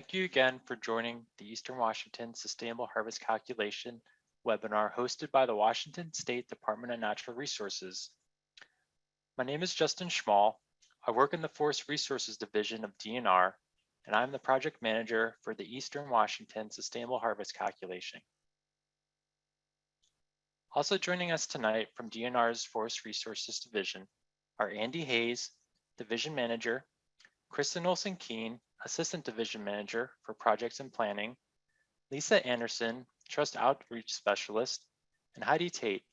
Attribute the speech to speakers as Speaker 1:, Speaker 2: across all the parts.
Speaker 1: Thank you again for joining the Eastern Washington Sustainable Harvest Calculation webinar hosted by the Washington State Department of Natural Resources. My name is Justin Schmall. I work in the Forest Resources Division of DNR, and I'm the project manager for the Eastern Washington Sustainable Harvest Calculation. Also joining us tonight from DNR's Forest Resources Division are Andy Hayes, Division Manager, Kristen Olson-Keene, Assistant Division Manager for Projects and Planning, Lisa Anderson, Trust Outreach Specialist, and Heidi Tate,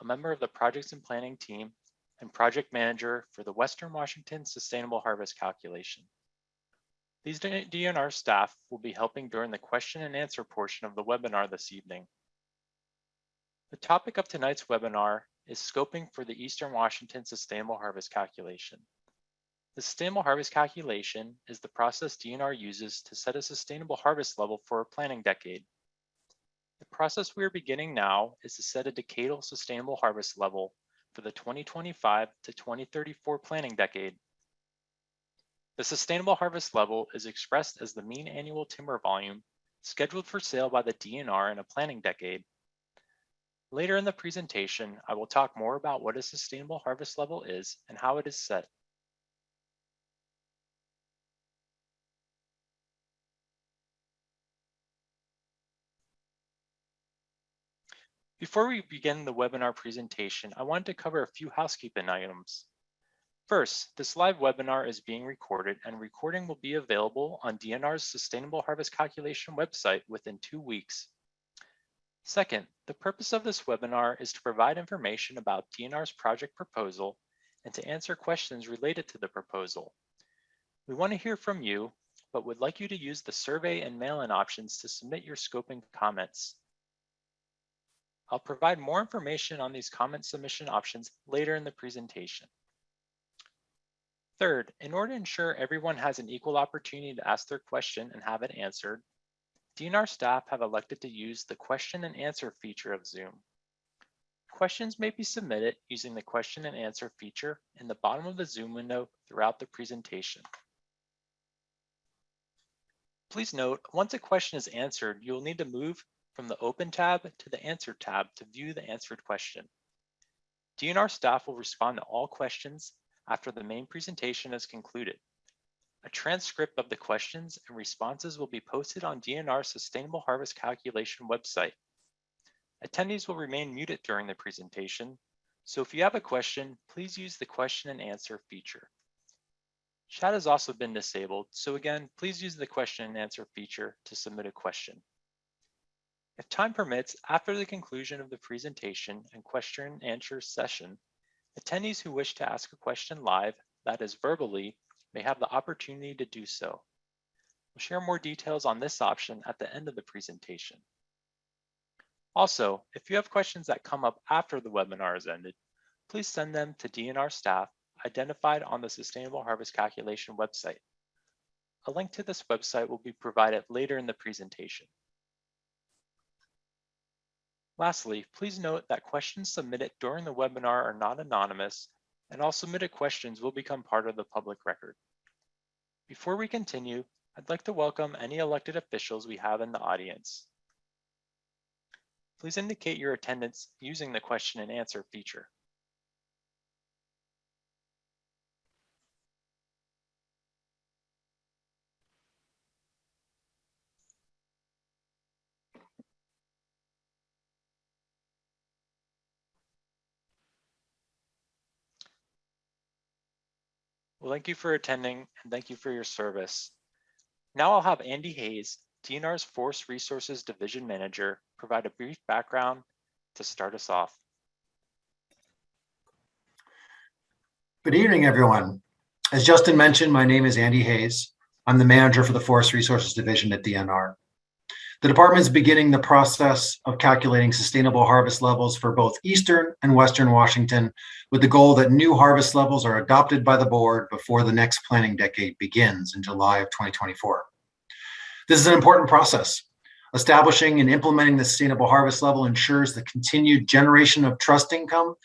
Speaker 1: a member of the Projects and Planning team and Project Manager for the Western Washington Sustainable Harvest Calculation. These DNR staff will be helping during the question and answer portion of the webinar this evening. The topic of tonight's webinar is scoping for the Eastern Washington Sustainable Harvest Calculation. The Sustainable Harvest Calculation is the process DNR uses to set a sustainable harvest level for a planning decade. The process we are beginning now is to set a decadal sustainable harvest level for the 2025 to 2034 planning decade. The sustainable harvest level is expressed as the mean annual timber volume scheduled for sale by the DNR in a planning decade. Later in the presentation, I will talk more about what a sustainable harvest level is and how it is set. Before we begin the webinar presentation, I wanted to cover a few housekeeping items. First, this live webinar is being recorded, and recording will be available on DNR's Sustainable Harvest Calculation website within 2 weeks. Second, the purpose of this webinar is to provide information about DNR's project proposal and to answer questions related to the proposal. We want to hear from you, but would like you to use the survey and mail-in options to submit your scoping comments. I'll provide more information on these comment submission options later in the presentation. Third, in order to ensure everyone has an equal opportunity to ask their question and have it answered, DNR staff have elected to use the question and answer feature of Zoom. Questions may be submitted using the question and answer feature in the bottom of the Zoom window throughout the presentation. Please note, once a question is answered, you will need to move from the Open tab to the Answer tab to view the answered question. DNR staff will respond to all questions after the main presentation is concluded. A transcript of the questions and responses will be posted on DNR's Sustainable Harvest Calculation website. Attendees will remain muted during the presentation, so if you have a question, please use the question and answer feature. Chat has also been disabled, so again, please use the question and answer feature to submit a question. If time permits, after the conclusion of the presentation and question and answer session, attendees who wish to ask a question live, that is verbally, may have the opportunity to do so. We'll share more details on this option at the end of the presentation. Also, if you have questions that come up after the webinar is ended, please send them to DNR staff identified on the Sustainable Harvest Calculation website. A link to this website will be provided later in the presentation. Lastly, please note that questions submitted during the webinar are not anonymous, and all submitted questions will become part of the public record. Before we continue, I'd like to welcome any elected officials we have in the audience. Please indicate your attendance using the question and answer feature. Well, thank you for attending and thank you for your service. Now I'll have Andy Hayes, DNR's Forest Resources Division Manager, provide a brief background to start us off.
Speaker 2: Good evening, everyone. As Justin mentioned, my name is Andy Hayes. I'm the manager for the Forest Resources Division at DNR. The department is beginning the process of calculating sustainable harvest levels for both Eastern and Western Washington, with the goal that new harvest levels are adopted by the board before the next planning decade begins in July of 2024. This is an important process. Establishing and implementing the sustainable harvest level ensures the continued generation of trust income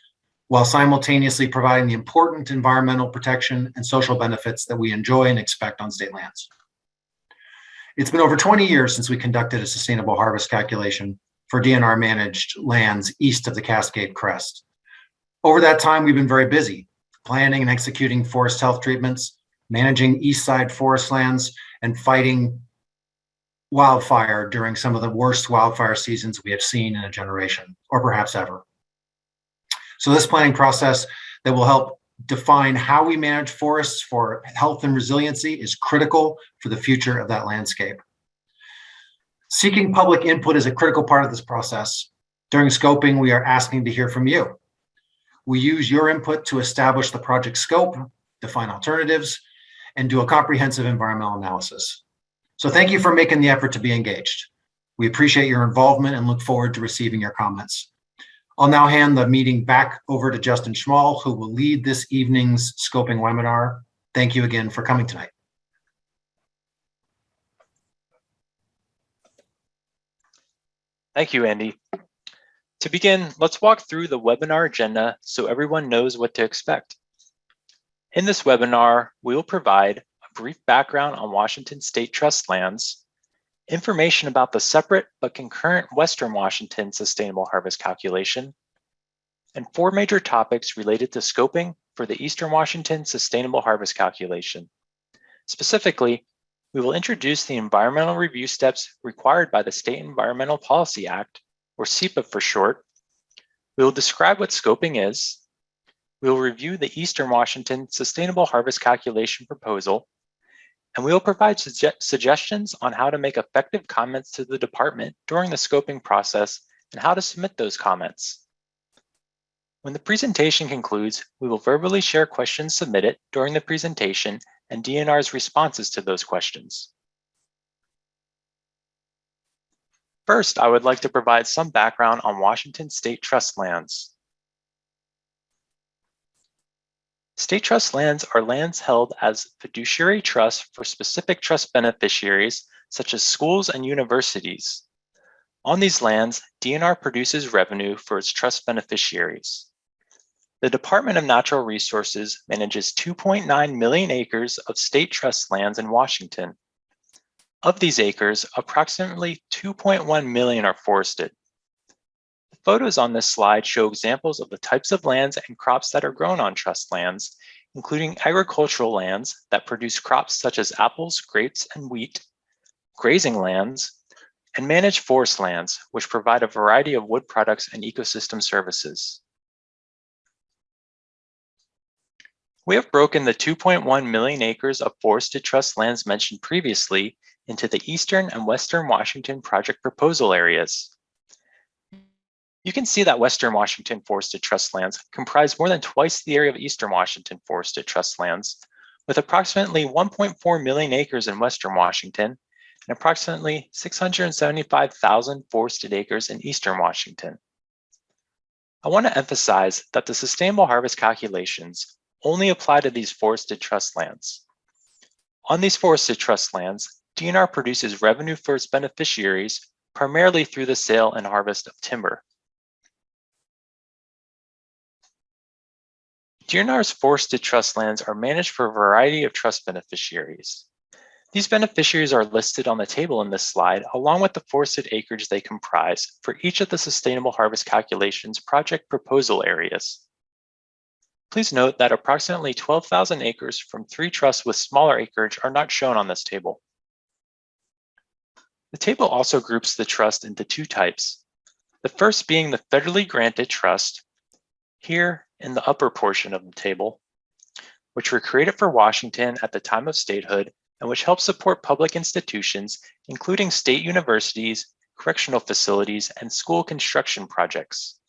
Speaker 2: while simultaneously providing the important environmental protection and social benefits that we enjoy and expect on state lands. It's been over 20 years since we conducted a sustainable harvest calculation for DNR managed lands east of the Cascade Crest. Over that time, we've been very busy planning and executing forest health treatments, managing east side forest lands, and fighting wildfire during some of the worst wildfire seasons we have seen in a generation, or perhaps ever. So this planning process that will help define how we manage forests for health and resiliency is critical for the future of that landscape. Seeking public input is a critical part of this process. During scoping, we are asking to hear from you. We use your input to establish the project scope, define alternatives, and do a comprehensive environmental analysis. So thank you for making the effort to be engaged. We appreciate your involvement and look forward to receiving your comments. I'll now hand the meeting back over to Justin Schmall, who will lead this evening's scoping webinar. Thank you again for coming tonight.
Speaker 1: Thank you, Andy. To begin, let's walk through the webinar agenda so everyone knows what to expect. In this webinar, we will provide a brief background on Washington State Trust lands, information about the separate but concurrent Western Washington Sustainable Harvest Calculation, and 4 major topics related to scoping for the Eastern Washington Sustainable Harvest Calculation. Specifically, we will introduce the environmental review steps required by the State Environmental Policy Act, or SEPA for short. We will describe what scoping is. We will review the Eastern Washington Sustainable Harvest Calculation proposal, and we will provide suggestions on how to make effective comments to the department during the scoping process and how to submit those comments. When the presentation concludes, we will verbally share questions submitted during the presentation and DNR's responses to those questions. First, I would like to provide some background on Washington State Trust lands. State trust lands are lands held as fiduciary trusts for specific trust beneficiaries, such as schools and universities. On these lands, DNR produces revenue for its trust beneficiaries. The Department of Natural Resources manages 2.9 million acres of state trust lands in Washington. Of these acres, approximately 2.1 million are forested. The photos on this slide show examples of the types of lands and crops that are grown on trust lands, including agricultural lands that produce crops such as apples, grapes, and wheat, grazing lands, and managed forest lands, which provide a variety of wood products and ecosystem services. We have broken the 2.1 million acres of forested trust lands mentioned previously into the Eastern and Western Washington project proposal areas. You can see that Western Washington forested trust lands comprise more than twice the area of Eastern Washington forested trust lands, with approximately 1.4 million acres in Western Washington and approximately 675,000 forested acres in Eastern Washington. I want to emphasize that the sustainable harvest calculations only apply to these forested trust lands. On these forested trust lands, DNR produces revenue for its beneficiaries primarily through the sale and harvest of timber. DNR's forested trust lands are managed for a variety of trust beneficiaries. These beneficiaries are listed on the table in this slide, along with the forested acreage they comprise for each of the Sustainable Harvest Calculations project proposal areas. Please note that approximately 12,000 acres from 3 trusts with smaller acreage are not shown on this table. The table also groups the trust into 2 types. The first being the federally granted trust, here in the upper portion of the table, which were created for Washington at the time of statehood and which help support public institutions, including state universities, correctional facilities, and school construction projects.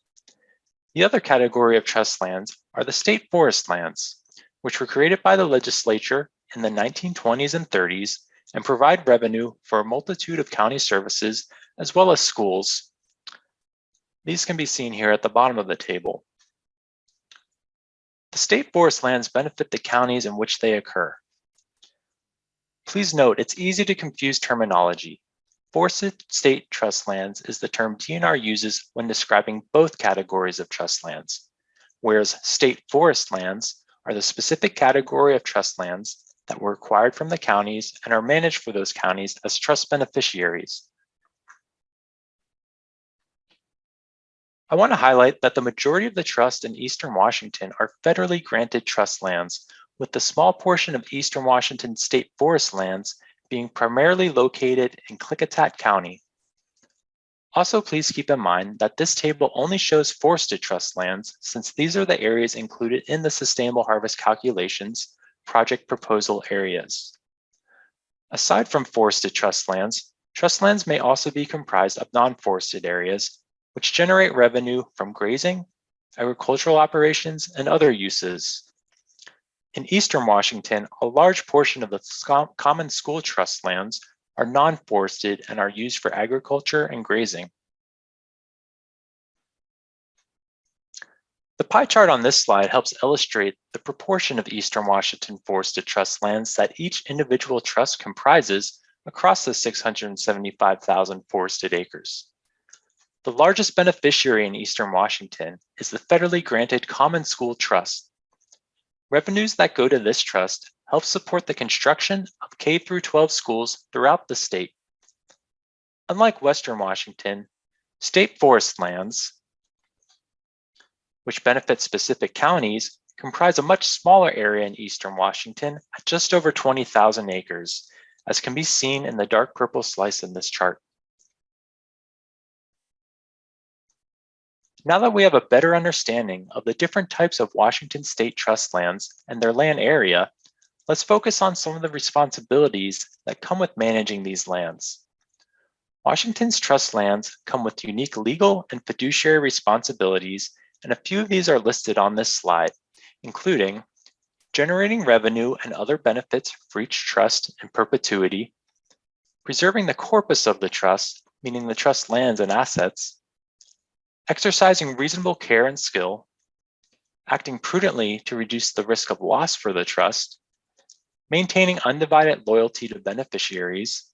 Speaker 1: The other category of trust lands are the state forest lands, which were created by the legislature in the 1920s and 30s and provide revenue for a multitude of county services as well as schools. These can be seen here at the bottom of the table. The state forest lands benefit the counties in which they occur. Please note, it's easy to confuse terminology. Forested state trust lands is the term DNR uses when describing both categories of trust lands, whereas state forest lands are the specific category of trust lands that were acquired from the counties and are managed for those counties as trust beneficiaries. I want to highlight that the majority of the trusts in Eastern Washington are federally granted trust lands, with the small portion of Eastern Washington state forest lands being primarily located in Klickitat County. Also, please keep in mind that this table only shows forested trust lands, since these are the areas included in the Sustainable Harvest Calculations project proposal areas. Aside from forested trust lands may also be comprised of non-forested areas, which generate revenue from grazing, agricultural operations, and other uses. In Eastern Washington, a large portion of the common school trust lands are non-forested and are used for agriculture and grazing. The pie chart on this slide helps illustrate the proportion of Eastern Washington forested trust lands that each individual trust comprises across the 675,000 forested acres. The largest beneficiary in Eastern Washington is the federally granted Common School Trust. Revenues that go to this trust help support the construction of K-12 schools throughout the state. Unlike Western Washington, state forest lands, which benefit specific counties, comprise a much smaller area in Eastern Washington at just over 20,000 acres, as can be seen in the dark purple slice in this chart. Now that we have a better understanding of the different types of Washington state trust lands and their land area, let's focus on some of the responsibilities that come with managing these lands. Washington's trust lands come with unique legal and fiduciary responsibilities, and a few of these are listed on this slide, including generating revenue and other benefits for each trust in perpetuity, preserving the corpus of the trust, meaning the trust lands and assets, exercising reasonable care and skill, acting prudently to reduce the risk of loss for the trust, maintaining undivided loyalty to beneficiaries,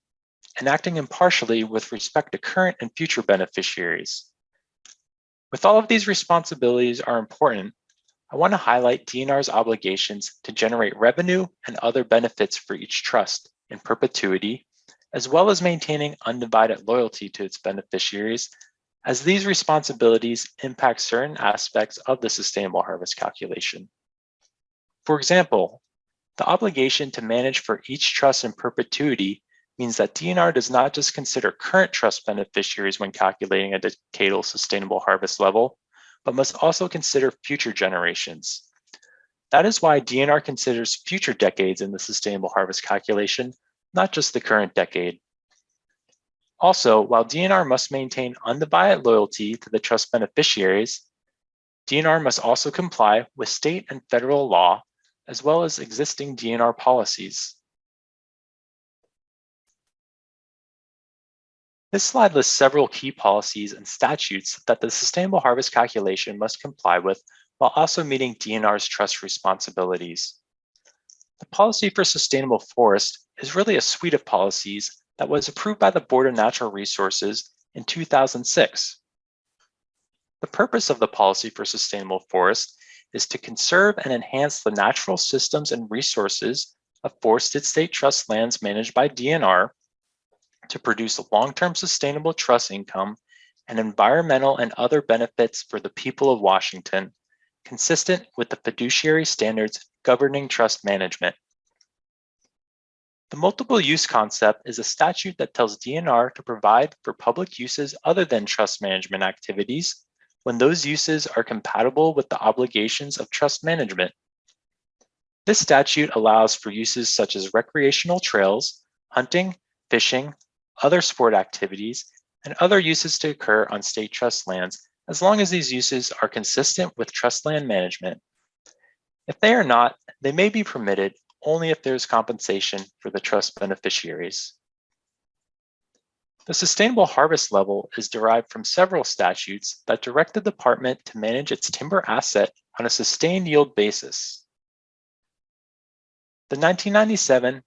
Speaker 1: and acting impartially with respect to current and future beneficiaries. With all of these responsibilities are important, I want to highlight DNR's obligations to generate revenue and other benefits for each trust in perpetuity, as well as maintaining undivided loyalty to its beneficiaries, as these responsibilities impact certain aspects of the Sustainable Harvest calculation. For example, the obligation to manage for each trust in perpetuity means that DNR does not just consider current trust beneficiaries when calculating a decadal sustainable harvest level, but must also consider future generations. That is why DNR considers future decades in the sustainable harvest calculation, not just the current decade. Also, while DNR must maintain undivided loyalty to the trust beneficiaries, DNR must also comply with state and federal law, as well as existing DNR policies. This slide lists several key policies and statutes that the Sustainable Harvest calculation must comply with while also meeting DNR's trust responsibilities. The Policy for Sustainable Forest is really a suite of policies that was approved by the Board of Natural Resources in 2006. The purpose of the Policy for Sustainable Forest is to conserve and enhance the natural systems and resources of forested state trust lands managed by DNR to produce long-term sustainable trust income and environmental and other benefits for the people of Washington, consistent with the fiduciary standards governing trust management. The multiple use concept is a statute that tells DNR to provide for public uses other than trust management activities when those uses are compatible with the obligations of trust management. This statute allows for uses such as recreational trails, hunting, fishing, other sport activities, and other uses to occur on state trust lands, as long as these uses are consistent with trust land management. If they are not, they may be permitted only if there is compensation for the trust beneficiaries. The sustainable harvest level is derived from several statutes that direct the department to manage its timber asset on a sustained yield basis. The 1997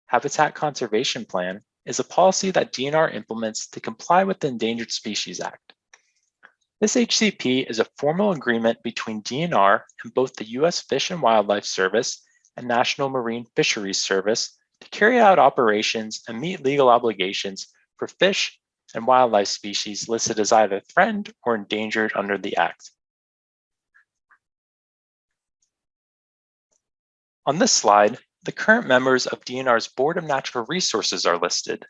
Speaker 1: Habitat Conservation Plan is a policy that DNR implements to comply with the Endangered Species Act. This HCP is a formal agreement between DNR and both the U.S. Fish and Wildlife Service and National Marine Fisheries Service to carry out operations and meet legal obligations for fish and wildlife species listed as either threatened or endangered under the Act. On this slide, the current members of DNR's Board of Natural Resources are listed.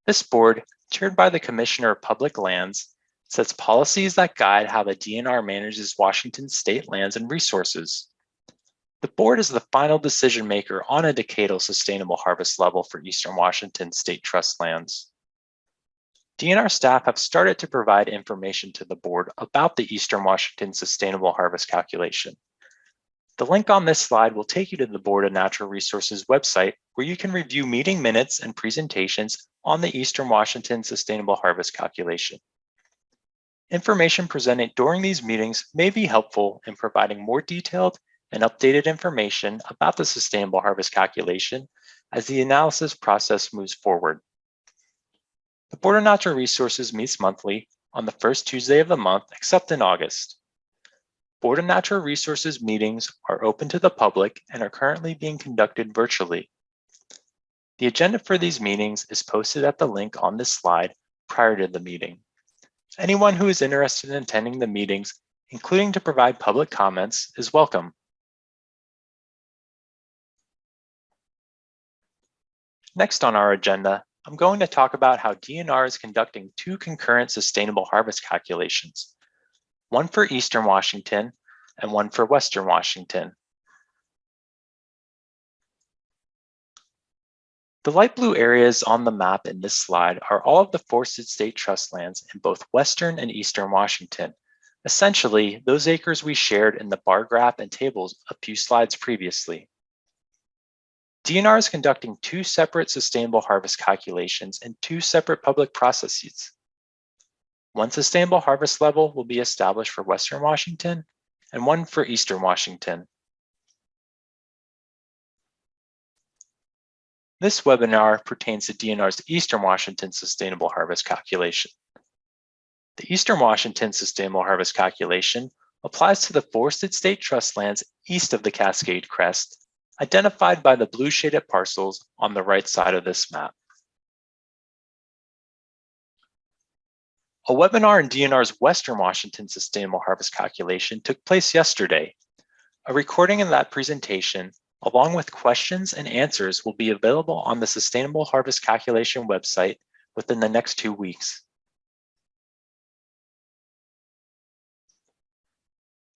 Speaker 1: This board, chaired by the Commissioner of Public Lands, sets policies that guide how the DNR manages Washington state lands and resources. The board is the final decision maker on a decadal sustainable harvest level for Eastern Washington state trust lands. DNR staff have started to provide information to the board about the Eastern Washington Sustainable Harvest Calculation. The link on this slide will take you to the Board of Natural Resources website, where you can review meeting minutes and presentations on the Eastern Washington Sustainable Harvest Calculation. Information presented during these meetings may be helpful in providing more detailed and updated information about the Sustainable Harvest Calculation as the analysis process moves forward. The Board of Natural Resources meets monthly on the first Tuesday of the month, except in August. Board of Natural Resources meetings are open to the public and are currently being conducted virtually. The agenda for these meetings is posted at the link on this slide prior to the meeting. Anyone who is interested in attending the meetings, including to provide public comments, is welcome. Next on our agenda, I'm going to talk about how DNR is conducting two concurrent sustainable harvest calculations, one for Eastern Washington and one for Western Washington. The light blue areas on the map in this slide are all of the forested state trust lands in both Western and Eastern Washington, essentially those acres we shared in the bar graph and tables a few slides previously. DNR is conducting two separate sustainable harvest calculations in two separate public processes. One sustainable harvest level will be established for Western Washington and one for Eastern Washington. This webinar pertains to DNR's Eastern Washington Sustainable Harvest Calculation. The Eastern Washington Sustainable Harvest Calculation applies to the forested state trust lands east of the Cascade Crest, identified by the blue shaded parcels on the right side of this map. A webinar in DNR's Western Washington Sustainable Harvest Calculation took place yesterday. A recording of that presentation, along with questions and answers, will be available on the Sustainable Harvest Calculation website within the next 2 weeks.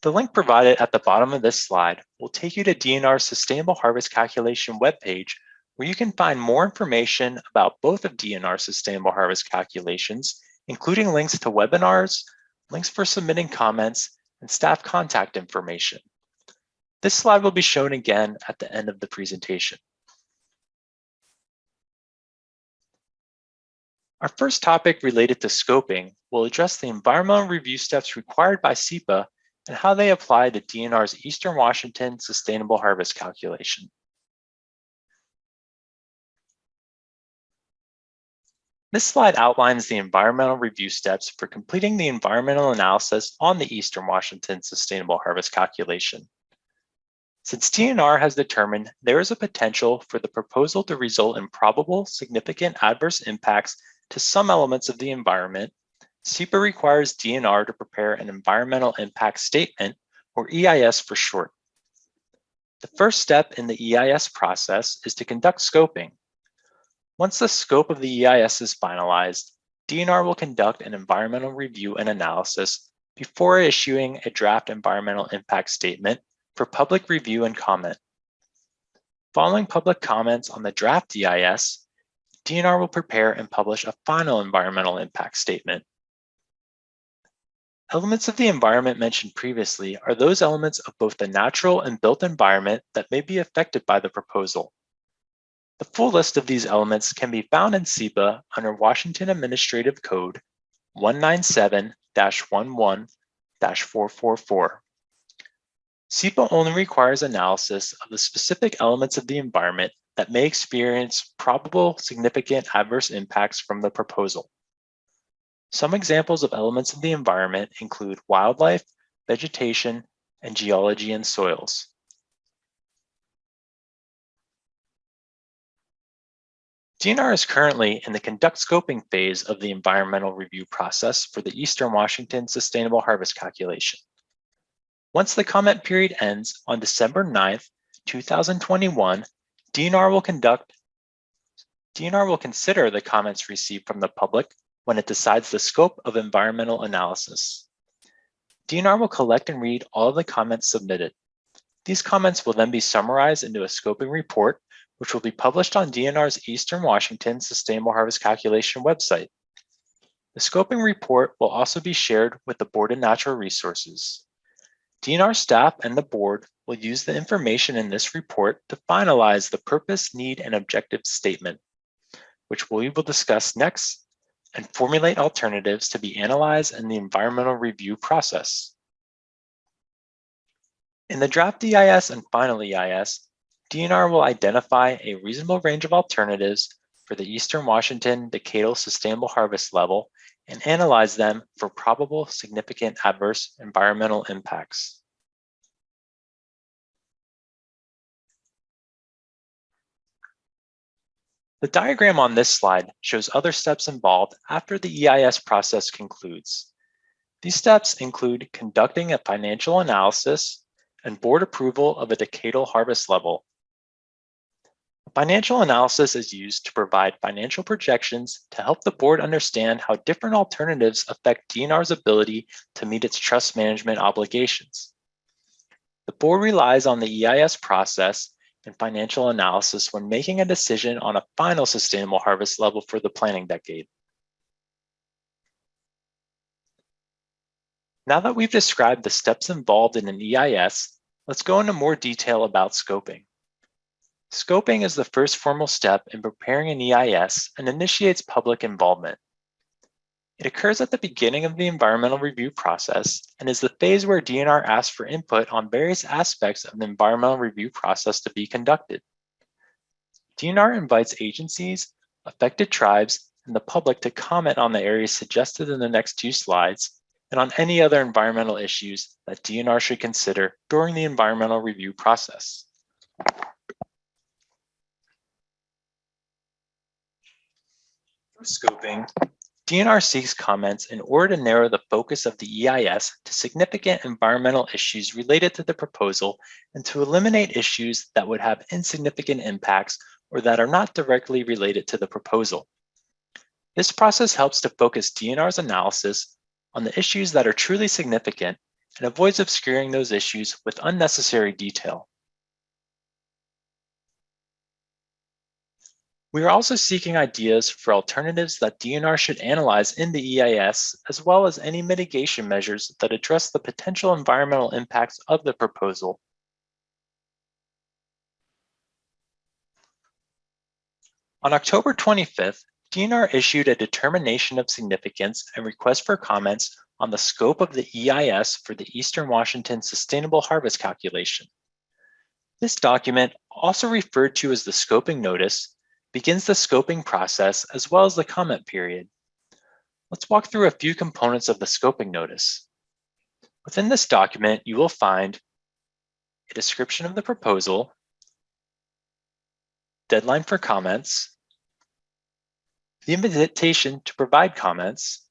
Speaker 1: The link provided at the bottom of this slide will take you to DNR's Sustainable Harvest Calculation webpage, where you can find more information about both of DNR's Sustainable Harvest Calculations, including links to webinars, links for submitting comments, and staff contact information. This slide will be shown again at the end of the presentation. Our first topic related to scoping will address the environmental review steps required by SEPA and how they apply to DNR's Eastern Washington Sustainable Harvest Calculation. This slide outlines the environmental review steps for completing the environmental analysis on the Eastern Washington Sustainable Harvest Calculation. Since DNR has determined there is a potential for the proposal to result in probable significant adverse impacts to some elements of the environment, SEPA requires DNR to prepare an Environmental Impact Statement, or EIS for short. The first step in the EIS process is to conduct scoping. Once the scope of the EIS is finalized, DNR will conduct an environmental review and analysis before issuing a draft environmental impact statement for public review and comment. Following public comments on the draft EIS, DNR will prepare and publish a final environmental impact statement. Elements of the environment mentioned previously are those elements of both the natural and built environment that may be affected by the proposal. The full list of these elements can be found in SEPA under Washington Administrative Code 197-11-444. SEPA only requires analysis of the specific elements of the environment that may experience probable significant adverse impacts from the proposal. Some examples of elements of the environment include wildlife, vegetation, and geology and soils. DNR is currently in the conduct scoping phase of the environmental review process for the Eastern Washington Sustainable Harvest Calculation. Once the comment period ends on December 9th, 2021, DNR will consider the comments received from the public when it decides the scope of environmental analysis. DNR will collect and read all of the comments submitted. These comments will then be summarized into a scoping report, which will be published on DNR's Eastern Washington Sustainable Harvest Calculation website. The scoping report will also be shared with the Board of Natural Resources. DNR staff and the board will use the information in this report to finalize the purpose, need, and objective statement, which we will discuss next, and formulate alternatives to be analyzed in the environmental review process. In the draft EIS and final EIS, DNR will identify a reasonable range of alternatives for the Eastern Washington decadal sustainable harvest level and analyze them for probable significant adverse environmental impacts. The diagram on this slide shows other steps involved after the EIS process concludes. These steps include conducting a financial analysis and board approval of a decadal harvest level. A financial analysis is used to provide financial projections to help the board understand how different alternatives affect DNR's ability to meet its trust management obligations. The board relies on the EIS process and financial analysis when making a decision on a final sustainable harvest level for the planning decade. Now that we've described the steps involved in an EIS, let's go into more detail about scoping. Scoping is the first formal step in preparing an EIS and initiates public involvement. It occurs at the beginning of the environmental review process and is the phase where DNR asks for input on various aspects of the environmental review process to be conducted. DNR invites agencies, affected tribes, and the public to comment on the areas suggested in the next two slides and on any other environmental issues that DNR should consider during the environmental review process. Through scoping, DNR seeks comments in order to narrow the focus of the EIS to significant environmental issues related to the proposal and to eliminate issues that would have insignificant impacts or that are not directly related to the proposal. This process helps to focus DNR's analysis on the issues that are truly significant and avoids obscuring those issues with unnecessary detail. We are also seeking ideas for alternatives that DNR should analyze in the EIS, as well as any mitigation measures that address the potential environmental impacts of the proposal. On October 25th, DNR issued a determination of significance and request for comments on the scope of the EIS for the Eastern Washington Sustainable Harvest Calculation. This document, also referred to as the scoping notice, begins the scoping process as well as the comment period. Let's walk through a few components of the scoping notice. Within this document, you will find a description of the proposal, deadline for comments, the invitation to provide comments,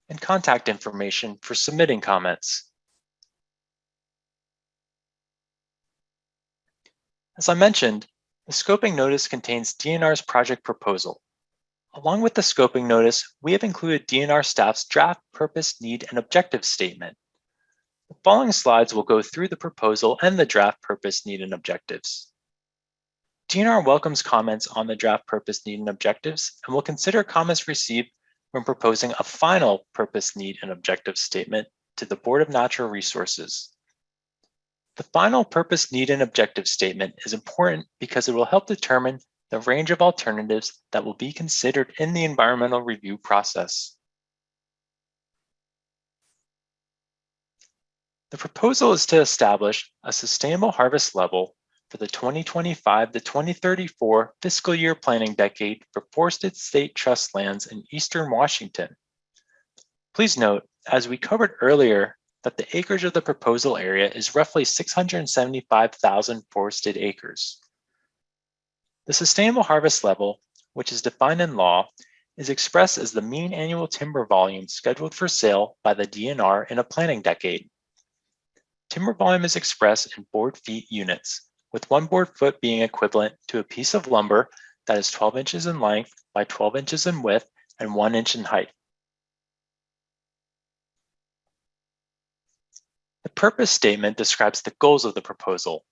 Speaker 1: and contact information for submitting comments. As I mentioned, the scoping notice contains DNR's project proposal. Along with the scoping notice, we have included DNR staff's draft purpose, need, and objective statement. The following slides will go through the proposal and the draft purpose, need, and objectives. DNR welcomes comments on the draft purpose, need, and objectives, and will consider comments received when proposing a final purpose, need, and objective statement to the Board of Natural Resources. The final purpose, need, and objective statement is important because it will help determine the range of alternatives that will be considered in the environmental review process. The proposal is to establish a sustainable harvest level for the 2025 to 2034 fiscal year planning decade for forested state trust lands in Eastern Washington. Please note, as we covered earlier, that the acreage of the proposal area is roughly 675,000 forested acres. The sustainable harvest level, which is defined in law, is expressed as the mean annual timber volume scheduled for sale by the DNR in a planning decade. Timber volume is expressed in board feet units, with one board foot being equivalent to a piece of lumber that is 12 inches in length by 12 inches in width and 1 inch in height. The purpose statement describes the goals of the proposal.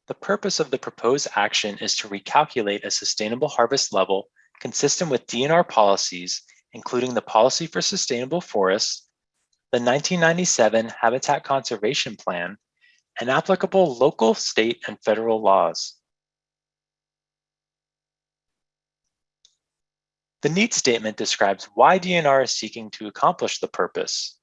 Speaker 1: The purpose of the proposed action is to recalculate a sustainable harvest level consistent with DNR policies, including the Policy for Sustainable Forests, the 1997 Habitat Conservation Plan, and applicable local, state, and federal laws. The need statement describes why DNR is seeking to accomplish the purpose.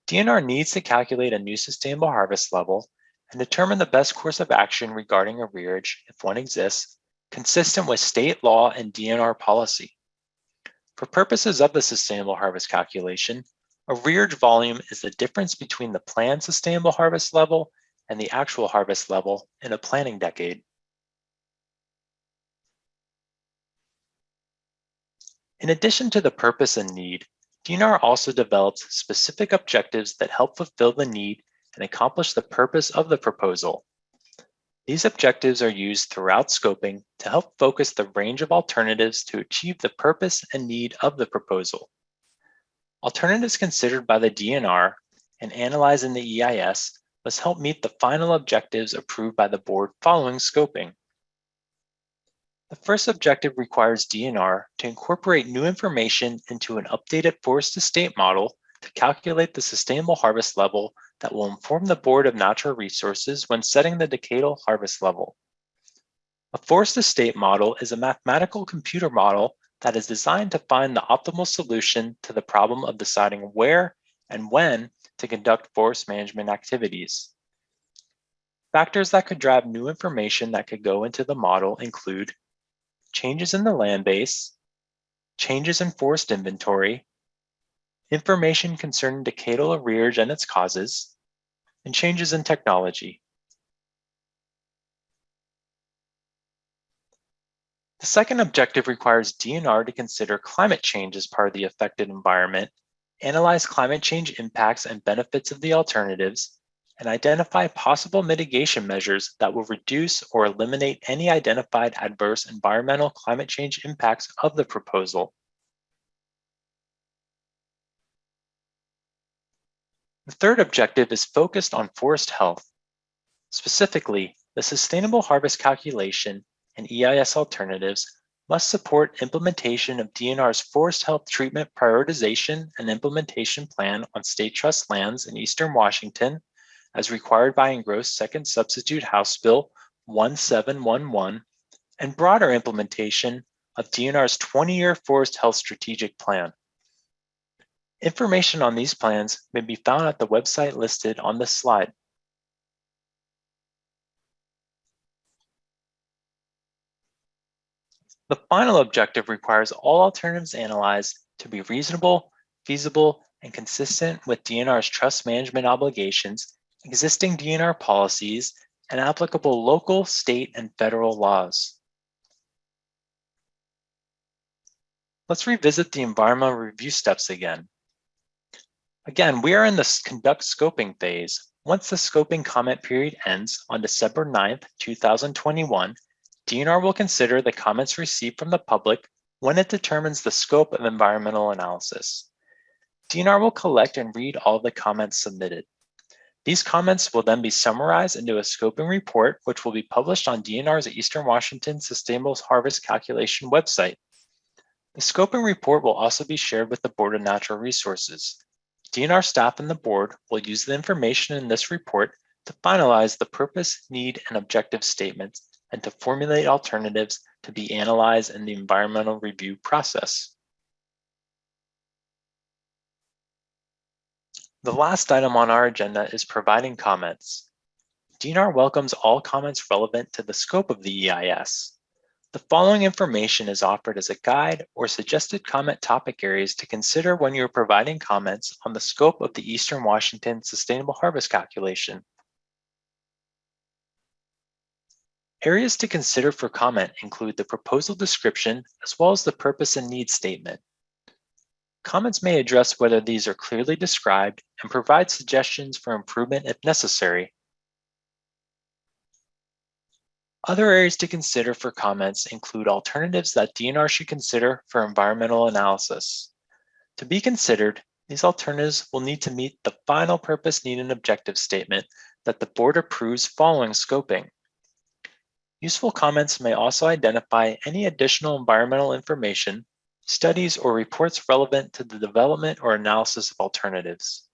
Speaker 1: DNR needs to calculate a new sustainable harvest level and determine the best course of action regarding arrearage, if one exists, consistent with state law and DNR policy. For purposes of the sustainable harvest calculation, arrearage volume is the difference between the planned sustainable harvest level and the actual harvest level in a planning decade. In addition to the purpose and need, DNR also develops specific objectives that help fulfill the need and accomplish the purpose of the proposal. These objectives are used throughout scoping to help focus the range of alternatives to achieve the purpose and need of the proposal. Alternatives considered by the DNR and analyzed in the EIS must help meet the final objectives approved by the board following scoping. The first objective requires DNR to incorporate new information into an updated forest to state model to calculate the sustainable harvest level that will inform the Board of Natural Resources when setting the decadal harvest level. A forest to state model is a mathematical computer model that is designed to find the optimal solution to the problem of deciding where and when to conduct forest management activities. Factors that could drive new information that could go into the model include changes in the land base, changes in forest inventory, information concerning decadal arrearage and its causes, and changes in technology. The second objective requires DNR to consider climate change as part of the affected environment, analyze climate change impacts and benefits of the alternatives, and identify possible mitigation measures that will reduce or eliminate any identified adverse environmental climate change impacts of the proposal. The third objective is focused on forest health. Specifically, the sustainable harvest calculation and EIS alternatives must support implementation of DNR's forest health treatment prioritization and implementation plan on state trust lands in Eastern Washington, as required by engrossed Second Substitute House Bill 1711, and broader implementation of DNR's 20-year Forest Health Strategic Plan. Information on these plans may be found at the website listed on this slide. The final objective requires all alternatives analyzed to be reasonable, feasible, and consistent with DNR's trust management obligations, existing DNR policies, and applicable local, state, and federal laws. Let's revisit the environmental review steps again. Again, we are in the conduct scoping phase. Once the scoping comment period ends on December 9th, 2021, DNR will consider the comments received from the public when it determines the scope of environmental analysis. DNR will collect and read all of the comments submitted. These comments will then be summarized into a scoping report, which will be published on DNR's Eastern Washington Sustainable Harvest Calculation website. The scoping report will also be shared with the Board of Natural Resources. DNR staff and the board will use the information in this report to finalize the purpose, need, and objective statements and to formulate alternatives to be analyzed in the environmental review process. The last item on our agenda is providing comments. DNR welcomes all comments relevant to the scope of the EIS. The following information is offered as a guide or suggested comment topic areas to consider when you're providing comments on the scope of the Eastern Washington Sustainable Harvest Calculation. Areas to consider for comment include the proposal description as well as the purpose and needs statement. Comments may address whether these are clearly described and provide suggestions for improvement if necessary. Other areas to consider for comments include alternatives that DNR should consider for environmental analysis. To be considered, these alternatives will need to meet the final purpose, need, and objective statement that the board approves following scoping. Useful comments may also identify any additional environmental information, studies, or reports relevant to the development or analysis of alternatives.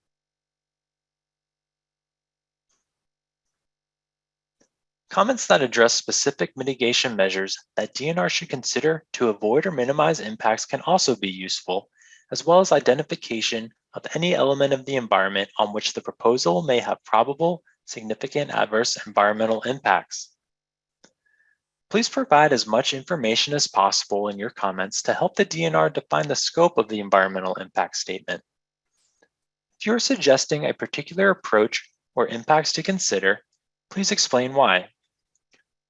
Speaker 1: Comments that address specific mitigation measures that DNR should consider to avoid or minimize impacts can also be useful, as well as identification of any element of the environment on which the proposal may have probable, significant adverse environmental impacts. Please provide as much information as possible in your comments to help the DNR define the scope of the environmental impact statement. If you are suggesting a particular approach or impacts to consider, please explain why.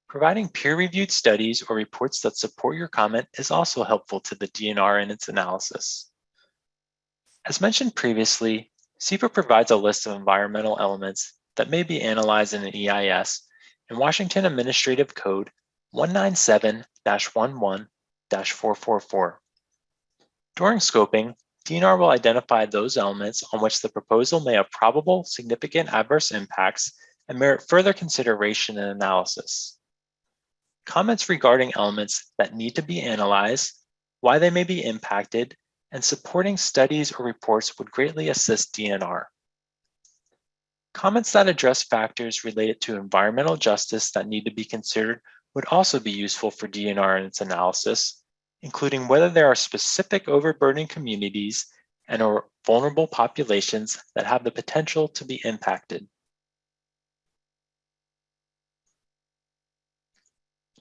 Speaker 1: Providing peer-reviewed studies or reports that support your comment is also helpful to the DNR in its analysis. As mentioned previously, SEPA provides a list of environmental elements that may be analyzed in an EIS in Washington Administrative Code 197-11-444. During scoping, DNR will identify those elements on which the proposal may have probable significant adverse impacts and merit further consideration and analysis. Comments regarding elements that need to be analyzed, why they may be impacted, and supporting studies or reports would greatly assist DNR. Comments that address factors related to environmental justice that need to be considered would also be useful for DNR in its analysis, including whether there are specific overburdened communities and or vulnerable populations that have the potential to be impacted.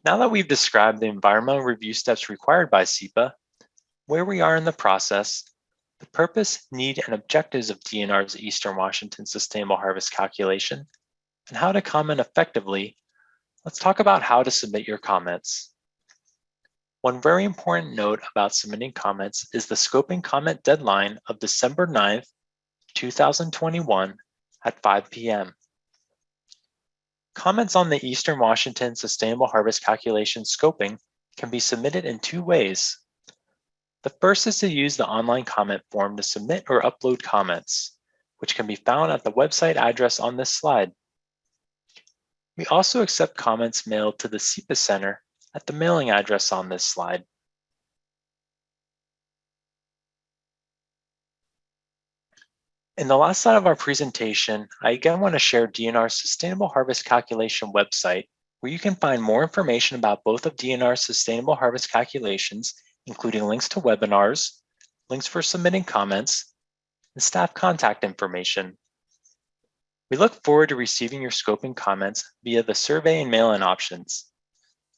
Speaker 1: Now that we've described the environmental review steps required by SEPA, where we are in the process, the purpose, need, and objectives of DNR's Eastern Washington Sustainable Harvest Calculation, and how to comment effectively, let's talk about how to submit your comments. One very important note about submitting comments is the scoping comment deadline of December 9th, 2021 at 5 p.m. Comments on the Eastern Washington Sustainable Harvest Calculation scoping can be submitted in two ways. The first is to use the online comment form to submit or upload comments, which can be found at the website address on this slide. We also accept comments mailed to the SEPA Center at the mailing address on this slide. In the last slide of our presentation, I again want to share DNR's Sustainable Harvest Calculation website, where you can find more information about both of DNR's Sustainable Harvest Calculations, including links to webinars, links for submitting comments, and staff contact information. We look forward to receiving your scoping comments via the survey and mail-in options.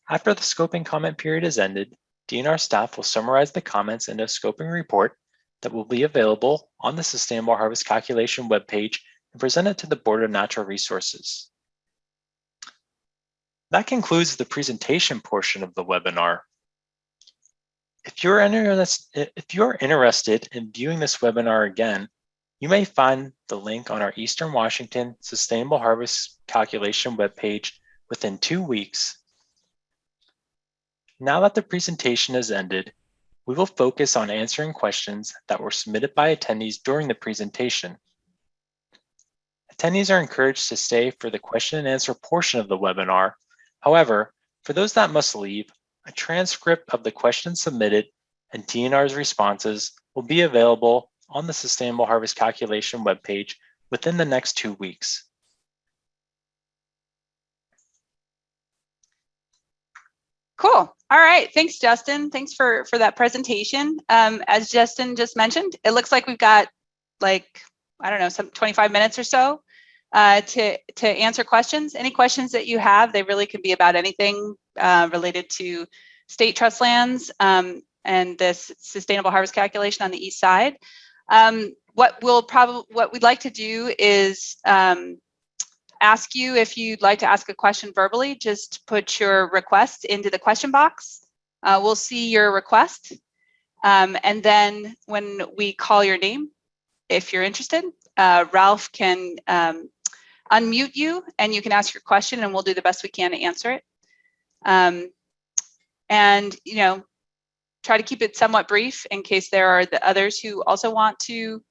Speaker 1: After the scoping comment period is ended, DNR staff will summarize the comments in a scoping report that will be available on the Sustainable Harvest Calculation webpage and present it to the Board of Natural Resources. That concludes the presentation portion of the webinar. If you're interested in viewing this webinar again, you may find the link on our Eastern Washington Sustainable Harvest Calculation webpage within 2 weeks. Now that the presentation has ended, we will focus on answering questions that were submitted by attendees during the presentation. Attendees are encouraged to stay for the question and answer portion of the webinar. However, for those that must leave, a transcript of the questions submitted and DNR's responses will be available on the Sustainable Harvest Calculation webpage within the next 2 weeks.
Speaker 3: Cool. All right. Thanks, Justin. Thanks for that presentation. As Justin just mentioned, it looks like we've got some 25 minutes or so to answer questions. Any questions that you have, they really could be about anything related to state trust lands and this sustainable harvest calculation on the east side. What we'd like to do is ask you if you'd like to ask a question verbally. Just put your request into the question box. We'll see your request. And then when we call your name, if you're interested, Ralph can unmute you and you can ask your question and we'll do the best we can to answer it. And, you know, try to keep it somewhat brief in case there are the others who also want to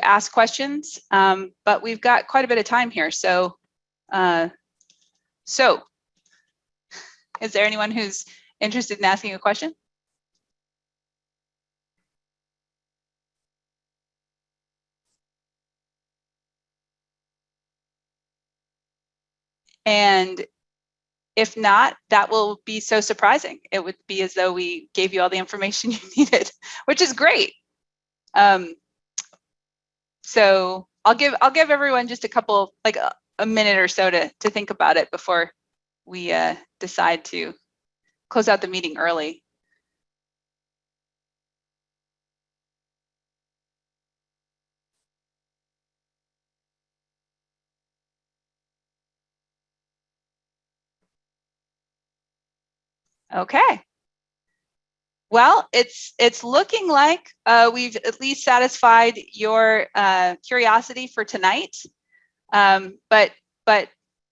Speaker 3: ask questions. But we've got quite a bit of time here. So is there anyone who's interested in asking a question? And if not, that will be so surprising. It would be as though we gave you all the information you needed, which is great. So I'll give everyone just a couple, like a minute or so to think about it before we decide to close out the meeting early. Okay. Well, it's looking like we've at least satisfied your curiosity for tonight. But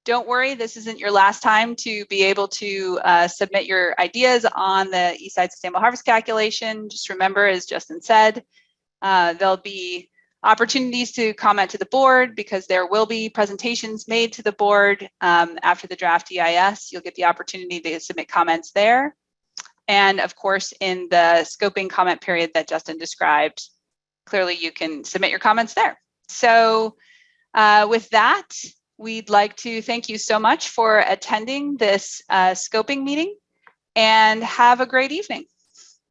Speaker 3: don't worry, this isn't your last time to be able to submit your ideas on the Eastside Sustainable Harvest Calculation. Just remember, as Justin said, there'll be opportunities to comment to the board because there will be presentations made to the board after the draft EIS. You'll get the opportunity to submit comments there. And of course, in the scoping comment period that Justin described, clearly you can submit your comments there. So with that, we'd like to thank you so much for attending this scoping meeting and have a great evening.